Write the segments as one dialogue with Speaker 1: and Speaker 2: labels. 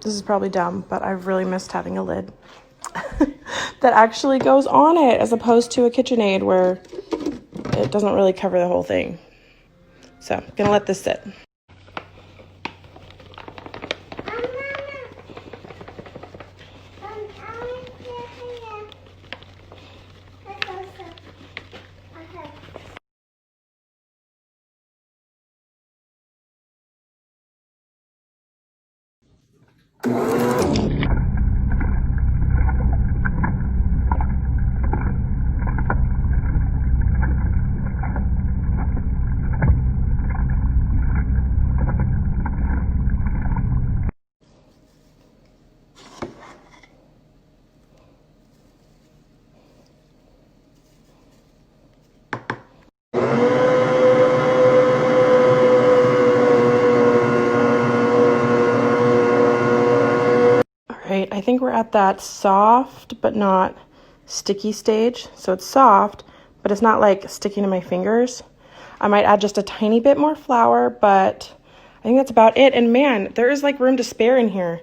Speaker 1: This is probably dumb, but I've really missed having a lid that actually goes on it as opposed to a KitchenAid where it doesn't really cover the whole thing. So I'm gonna let this sit. I think we're at that soft but not sticky stage. So it's soft, but it's not like sticking to my fingers. I might add just a tiny bit more flour, but I think that's about it. And man, there is like room to spare in here.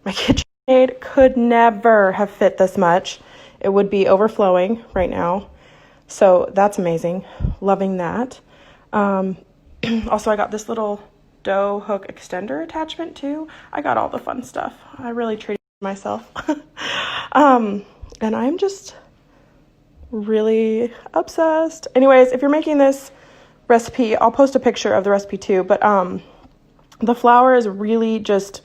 Speaker 1: My KitchenAid could never have fit this much. It would be overflowing right now. So that's amazing. Loving that. Also, I got this little dough hook extender attachment too. I got all the fun stuff. I really treated myself. And I'm just really obsessed. Anyways, if you're making this recipe, I'll post a picture of the recipe too, but the flour is really just,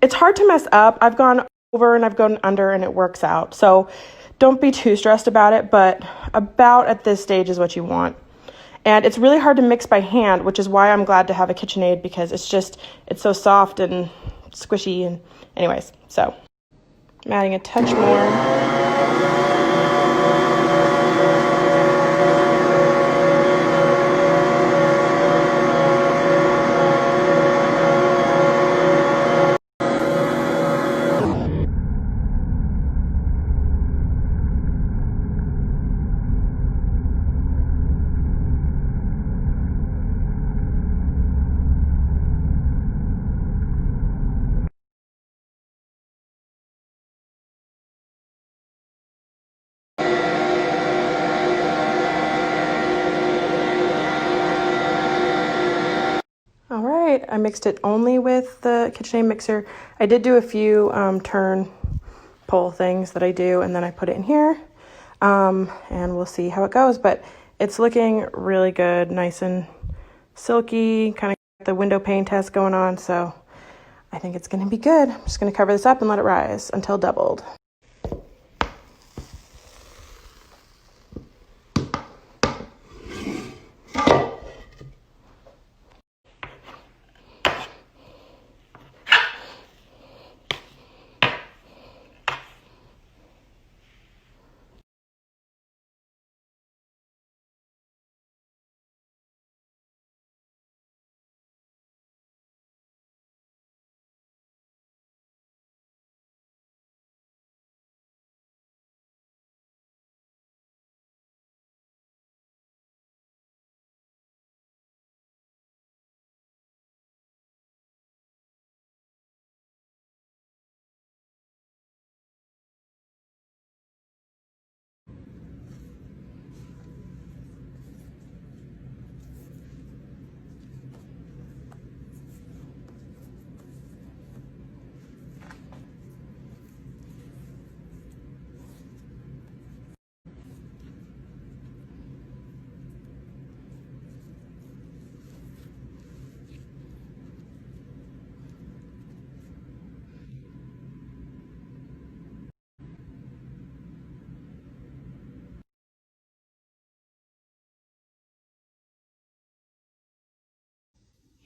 Speaker 1: it's hard to mess up. I've gone over and I've gone under and it works out. So don't be too stressed about it, but about at this stage is what you want. And it's really hard to mix by hand, which is why I'm glad to have a KitchenAid, because it's so soft and squishy. And anyways, so I'm adding a touch more. All right, I mixed it only with the KitchenAid mixer. I did do a few turn pull things that I do, and then I put it in here, and we'll see how it goes. But it's looking really good, nice and silky, kind of the window pane test going on, so I think it's going to be good. I'm just going to cover this up and let it rise until doubled.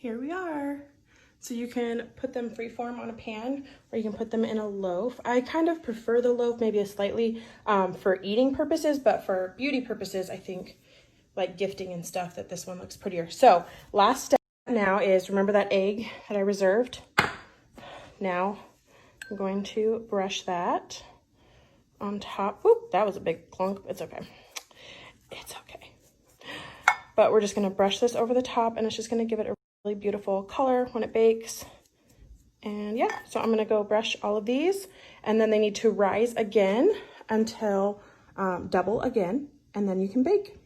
Speaker 1: here we are. So you can put them freeform on a pan, or you can put them in a loaf. I kind of prefer the loaf, maybe a slightly for eating purposes, but for beauty purposes, I think like gifting and stuff, that this one looks prettier. So last step now is, remember that egg that I reserved? Now I'm going to brush that on top. Oop, that was a big clunk. It's okay. It's okay. But we're just gonna brush this over the top, and it's just gonna give it a really beautiful color when it bakes. And yeah, so I'm gonna go brush all of these, and then they need to rise again until double again, and then you can bake.